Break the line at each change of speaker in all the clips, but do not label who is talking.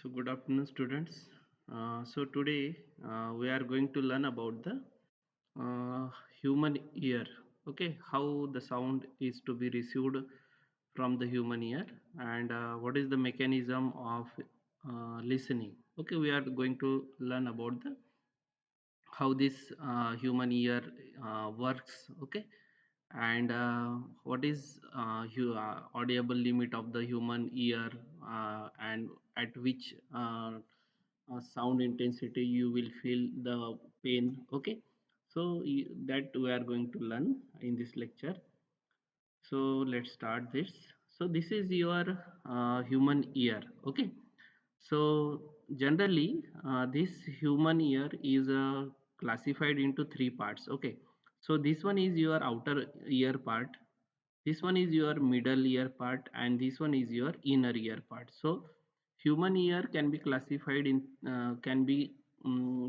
So good afternoon, students. So today we are going to learn about the uh, human ear. Okay, how the sound is to be received from the human ear, and what is the mechanism of listening. Okay, we are going to learn about the how this human ear works. Okay, and what is audible limit of the human ear, and at which sound intensity you will feel the pain. Okay, so that we are going to learn in this lecture. So let's start this. So this is your human ear. Okay, so generally, this human ear is classified into three parts. Okay, so this one is your outer ear part, this one is your middle ear part, and this one is your inner ear part. So human ear can be classified in can be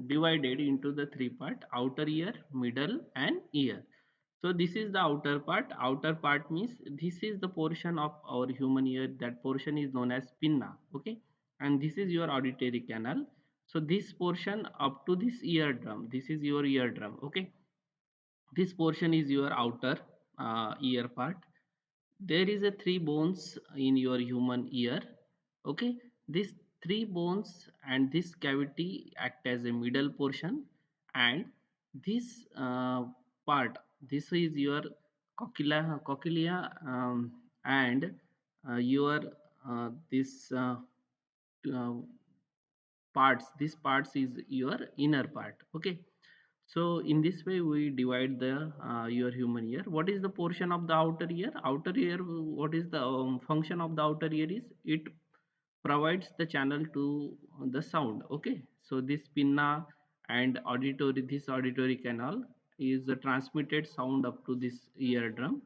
divided into the three part: outer ear, middle, and ear. So this is the outer part. Outer part means this is the portion of our human ear. That portion is known as pinna. Okay, and this is your auditory canal. So this portion up to this eardrum, this is your eardrum. Okay, this portion is your outer ear part. There is a three bones in your human ear. Okay, these three bones and this cavity act as a middle portion, and this part, this is your cochlea, and your this uh, parts, this parts is your inner part. Okay, so in this way we divide the your human ear. What is the portion of the outer ear? Outer ear, what is the function of the outer ear is it provides the channel to the sound. Okay, so this pinna and auditory, this auditory canal is transmitted sound up to this eardrum.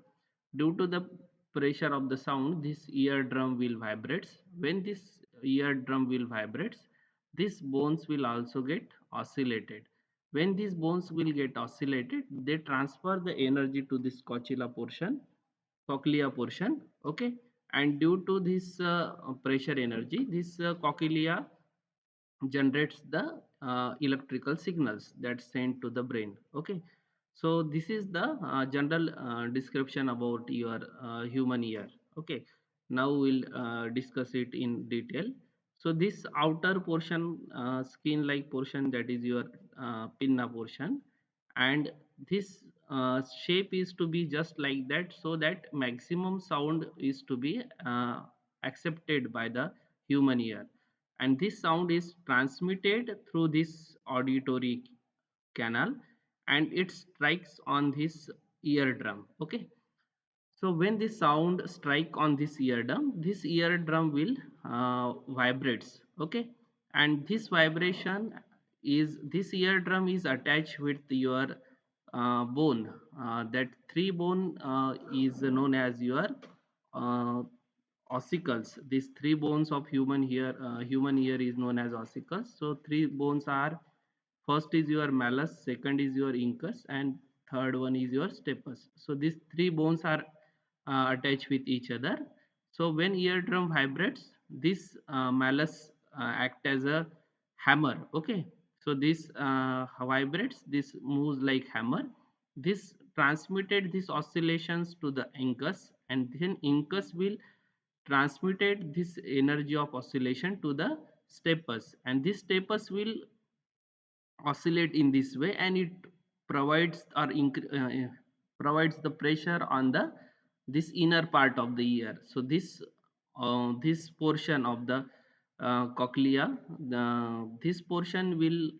Due to the pressure of the sound, this eardrum will vibrates. When this eardrum will vibrates, these bones will also get oscillated. When these bones will get oscillated, they transfer the energy to this cochlea portion. Okay, and due to this pressure energy, this cochlea generates the electrical signals that sent to the brain. Okay, so this is the general description about your human ear. Okay, now we'll discuss it in detail. So this outer portion, skin like portion, that is your pinna portion, and this shape is to be just like that, so that maximum sound is to be accepted by the human ear, and this sound is transmitted through this auditory canal, and it strikes on this eardrum. Okay, so when the sound strike on this eardrum will vibrates. Okay, and this vibration is, this eardrum is attached with your bone. That three bone is known as your uh, ossicles. These three bones of human ear is known as ossicles. So three bones are, first is your malleus, second is your incus, and third one is your stapes. So these three bones are attached with each other. So when eardrum vibrates, this malleus act as a hammer. Okay, so this vibrates, this moves like hammer. This transmitted these oscillations to the incus, and then incus will transmitted this energy of oscillation to the stapes, and this stapes will oscillate in this way, and it provides provides the pressure on the this inner part of the ear. So this portion of the cochlea, this portion will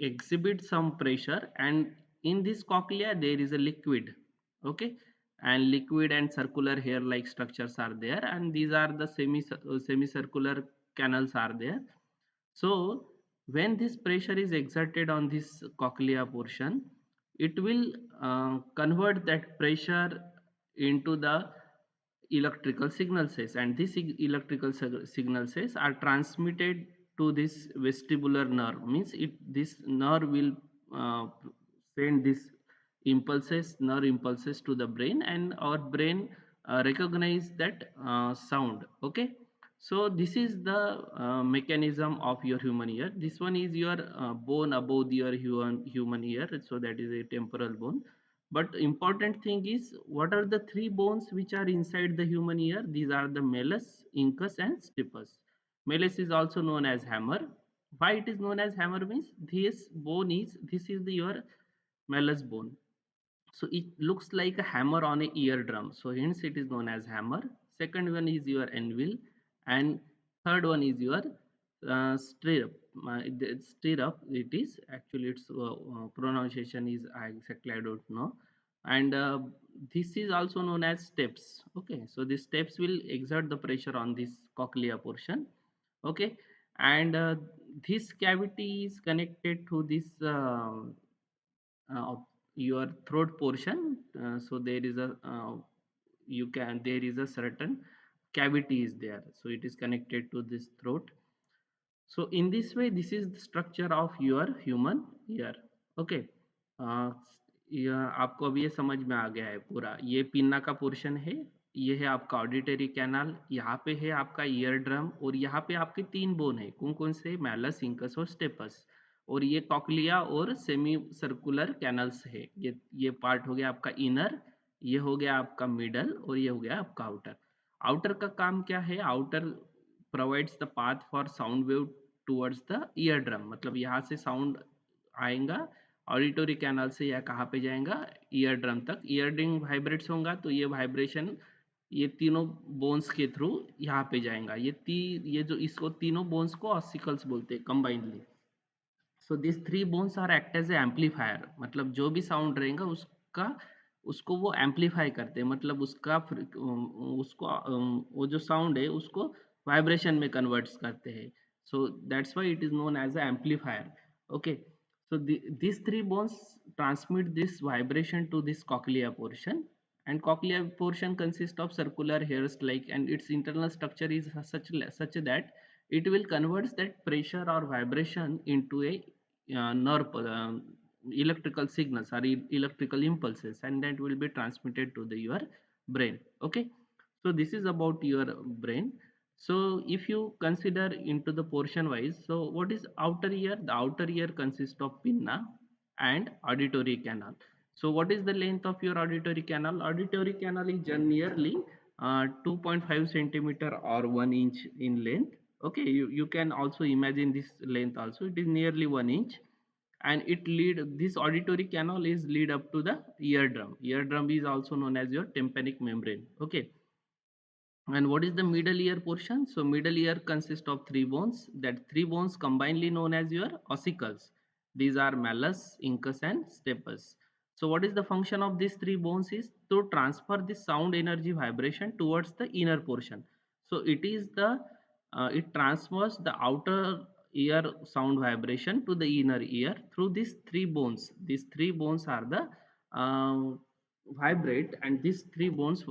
exhibit some pressure, and in this cochlea there is a liquid. Okay, and liquid and circular hair like structures are there, and these are the semicircular canals are there. So when this pressure is exerted on this cochlea portion, it will convert that pressure into the electrical signals, and these electrical signals are transmitted to this vestibular nerve. Means it, this nerve will uh, send this nerve impulses to the brain, and our brain recognize that sound. Okay, So this is the mechanism of your human ear. This one is your bone above your human ear, so that is a temporal bone. But important thing is, what are the three bones which are inside the human ear? These are the malleus, incus, and stapes. Malleus is also known as hammer. Why it is known as hammer means this is your malleus bone. So it looks like a hammer on a eardrum, so hence it is known as hammer. Second one is your anvil, and third one is your stirrup. Stirrup, it is actually its pronunciation is exactly I don't know. And this is also known as steps. Okay, so these steps will exert the pressure on this cochlea portion. Okay, and this cavity is connected to this of your throat portion. So there is a there is a certain cavity is there, so it is connected to this throat. So in this way, this is the structure of your human ear. Okay. आपको अब ये समझ में आ गया है पूरा, ये pinna का पोर्शन है, ये है आपका ऑडिटरी कैनाल, यहाँ पे है आपका ईयर ड्रम, और यहाँ पे आपके तीन बोन है, कौन कौन से? मैलस, इंकस और स्टेपस। और ये कॉकलिया और सेमी सर्कुलर कैनल्स है। ये पार्ट हो गया आपका इनर, ये हो गया आपका मिडल, और ये हो गया आपका आउटर। आउटर का काम क्या है? Outer provides the path for sound wave towards the ear drum, मतलब यहाँ से साउंड आएगा ऑडिटोरी कैनाल से, या कहाँ पे जाएगा? ईयर ड्रम तक। ईयर ड्रम वाइब्रेट्स होगा तो ये वाइब्रेशन ये तीनों बोन्स के थ्रू यहाँ पे जाएगा। ये जो इसको तीनों बोन्स को ऑसिकल्स बोलते हैं combinedly. So this three bones are act as a amplifier, मतलब जो भी साउंड रहेगा उसका उसको वो एम्पलीफाई करते हैं, मतलब वो जो साउंड है उसको वाइब्रेशन में कन्वर्ट्स करते हैं। So that's why it is known as a amplifier. Okay, so these three bones transmit this vibration to this cochlea portion, and cochlea portion consists of circular hairs like, and its internal structure is such that it will convert that pressure or vibration into a nerve electrical signals or electrical impulses, and that will be transmitted to your brain. Okay, so this is about your brain. So if you consider into the portion wise, so what is outer ear? The outer ear consists of pinna and auditory canal. So what is the length of your auditory canal? Auditory canal is nearly 2.5 centimeter or 1 inch in length. Okay, you can also imagine this length also, it is nearly 1 inch. And it lead, this auditory canal is lead up to the eardrum. Eardrum is also known as your tympanic membrane. Okay, and what is the middle ear portion? So middle ear consists of three bones. That three bones combinedly known as your ossicles. These are malleus, incus, and stapes. So what is the function of these three bones? Is to transfer the sound energy vibration towards the inner portion. So it transfers the outer ear sound vibration to the inner ear through these three bones. These three bones are the vibrate, and these three bones,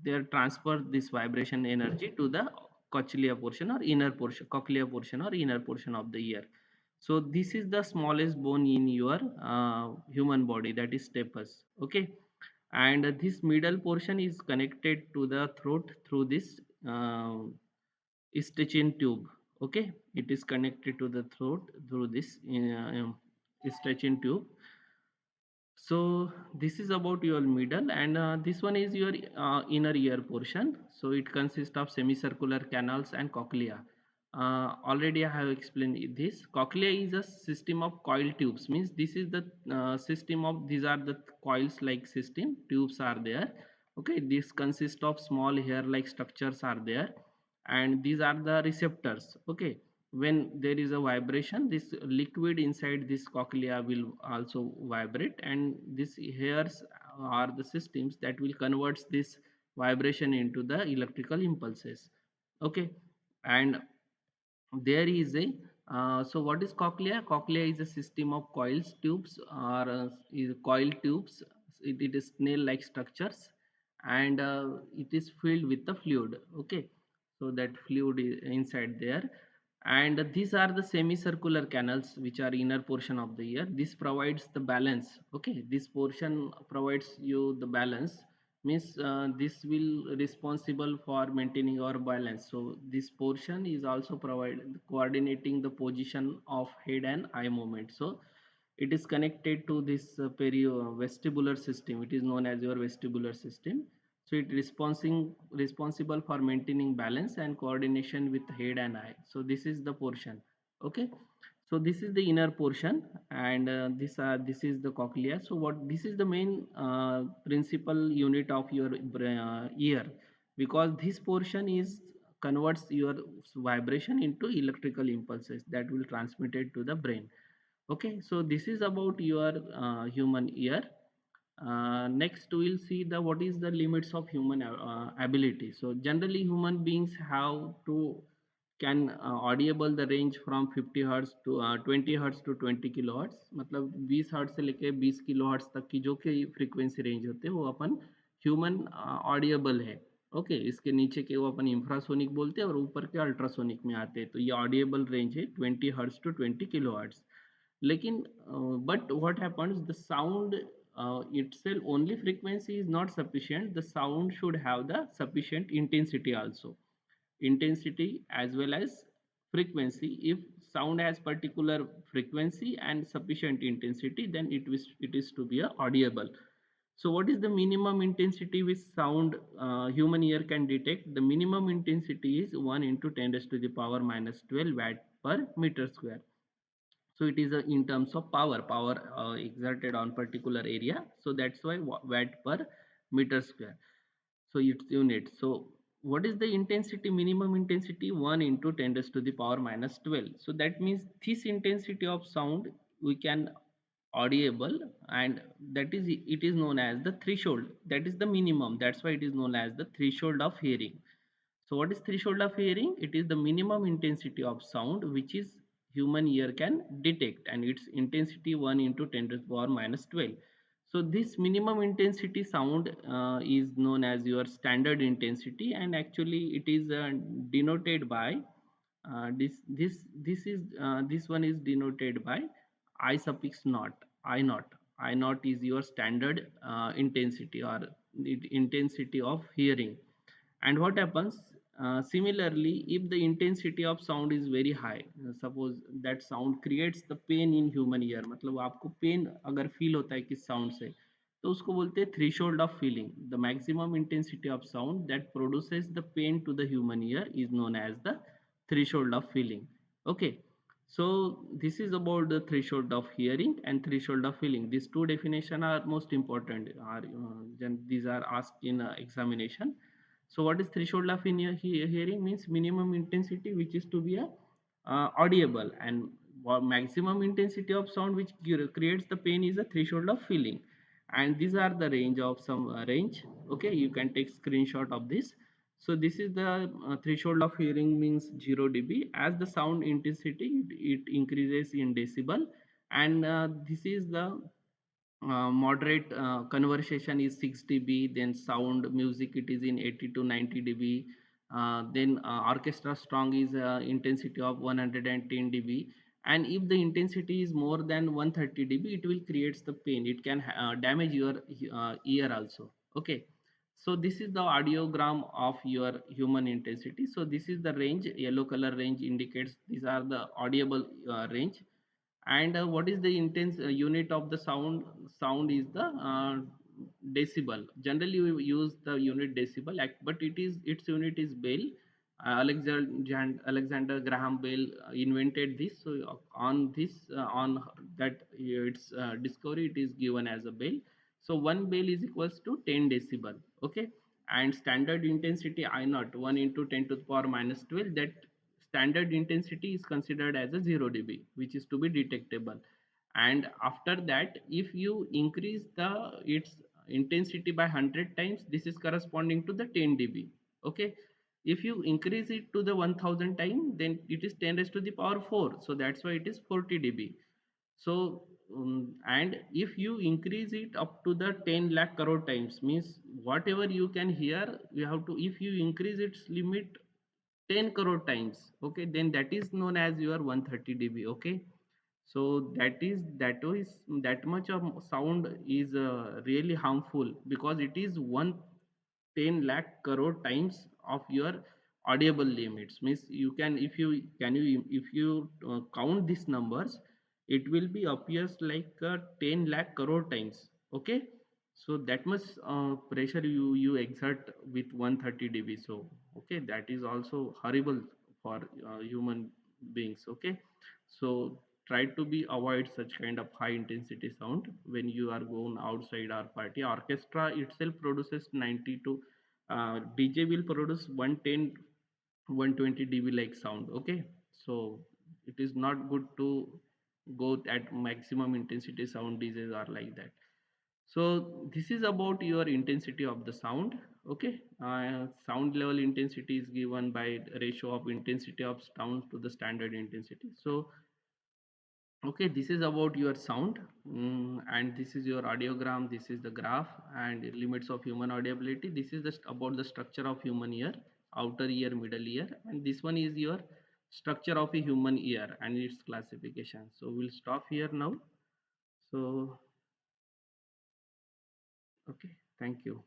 they transfer this vibration energy to the cochlea portion or inner portion, cochlea portion or inner portion of the ear. So this is the smallest bone in your human body, that is stapes. Okay, and this middle portion is connected to the throat through this stitching tube. Okay, it is connected to the throat through this stitching tube. So this is about your middle, and this one is your inner ear portion. So it consists of semicircular canals and cochlea. Already I have explained this. Cochlea is a system of coil tubes, means this is the system of, these are the coils like system, tubes are there. Okay, this consists of small hair like structures are there, and these are the receptors. Okay, when there is a vibration, this liquid inside this cochlea will also vibrate, and these hairs are the systems that will convert this vibration into the electrical impulses. Okay, and there is a so what is cochlea? Cochlea is a system of coils tubes, or is coil tubes. It is snail like structures, and it is filled with the fluid. Okay, so that fluid is inside there, and these are the semicircular canals which are inner portion of the ear. This provides the balance. Okay, this portion provides you the balance means this will responsible for maintaining our balance. So this portion is also provide coordinating the position of head and eye movement. So it is connected to this vestibular system. It is known as your vestibular system. So it responsible for maintaining balance and coordination with head and eye. So this is the portion. Okay, so this is the inner portion, and this is the cochlea. So what this is the main principal unit of your ear, because this portion is converts your vibration into electrical impulses that will transmitted to the brain. Okay, so this is about your human ear. Next we'll see the what is the limits of human ability. So generally human beings have to can audible the range from 50 hertz to 20 hertz to 20 kilohertz, मतलब 20 hertz से लेके 20 kilo hertz तक की जो कि frequency range होते हैं वो अपन ह्यूमन ऑडिएबल है. ओके, इसके नीचे के वो अपन इंफ्रासोनिक बोलते हैं और ऊपर के अल्ट्रासोनिक में आते हैं. तो ये ऑडिएबल रेंज है 20 हर्ट्ज टू 20 किलो हर्ट्ज. लेकिन but what happens, the sound itself only frequency is not sufficient. The sound should have the sufficient intensity also, intensity as well as frequency. If sound has particular frequency and sufficient intensity, then it is to be a audible. So what is the minimum intensity which sound human ear can detect? The minimum intensity is 1 into 10 raised to the power minus 12 watt per meter square. So it is in terms of power exerted on particular area. So that's why watt per meter square. So it's unit. So what is the intensity, minimum intensity? 1 into 10 raised to the power minus 12. So that means this intensity of sound we can audible, and that is it is known as the threshold. That is the minimum. That's why it is known as the threshold of hearing. So what is threshold of hearing? It is the minimum intensity of sound which is human ear can detect, and its intensity 1 into 10 to the power minus 12. So this minimum intensity sound is known as your standard intensity, and actually it is denoted by this one is denoted by I suffix naught, I naught. I naught is your standard intensity or the intensity of hearing. And what happens, similarly, if the intensity of sound is very high, suppose that sound creates the pain in human ear, मतलब आपको pen अगर feel होता है किस sound से, तो उसको बोलते हैं threshold of feeling. The maximum intensity of sound that produces the pain to the human ear is known as the threshold of feeling. Okay, so this is about the threshold of hearing and threshold of feeling. These two definitions are most important, are these are asked in examination. So what is threshold of in hearing? Means minimum intensity which is to be a audible, and maximum intensity of sound which creates the pain is a threshold of feeling. And these are the range of some range. Okay, you can take screenshot of this. So this is the threshold of hearing means 0 dB. As the sound intensity it increases in decibel, and this is the moderate conversation is 6 dB, then sound music it is in 80 to 90 dB, then orchestra strong is intensity of 110 dB. And if the intensity is more than 130 dB, it will creates the pain, it can damage your ear also. Okay, so this is the audiogram of your human intensity. So this is the range, yellow color range indicates these are the audible range. And what is the intense unit of the sound? Sound is the decibel. Generally we use the unit decibel, but it is its unit is bell. Alexander Graham Bell invented this. So on this on that its discovery it is given as a bell. So one bell is equals to 10 decibel. Okay, and standard intensity I naught 1 into 10 to the power minus 12, that standard intensity is considered as a 0 dB, which is to be detectable. And after that, if you increase the its intensity by 100 times, this is corresponding to the 10 dB. Okay, if you increase it to the 1000 time, then it is 10 raised to the power 4. So that's why it is 40 dB. So and if you increase it up to the 10 lakh crore times, means whatever you can hear, you have to, if you increase its limit 10 crore times, okay, then that is known as your 130 dB. Okay, so that is that much of sound is really harmful, because it is one 10 lakh crore times of your audible limits. Means you can, if you can, you if you count these numbers, it will be appears like 10 lakh crore times. Okay, so that much pressure you exert with 130 dB. So okay, that is also horrible for human beings. Okay, so try to be avoid such kind of high intensity sound when you are going outside our party. Orchestra itself produces 90 to DJ will produce 110 120 dB like sound. Okay, so it is not good to go at maximum intensity sound. DJs are like that. So this is about your intensity of the sound. Okay, sound level intensity is given by ratio of intensity of sound to the standard intensity. So okay, this is about your sound, and this is your audiogram. This is the graph and limits of human audibility. This is just about the structure of human ear, outer ear, middle ear, and this one is your structure of a human ear and its classification. So we'll stop here now. So okay, thank you.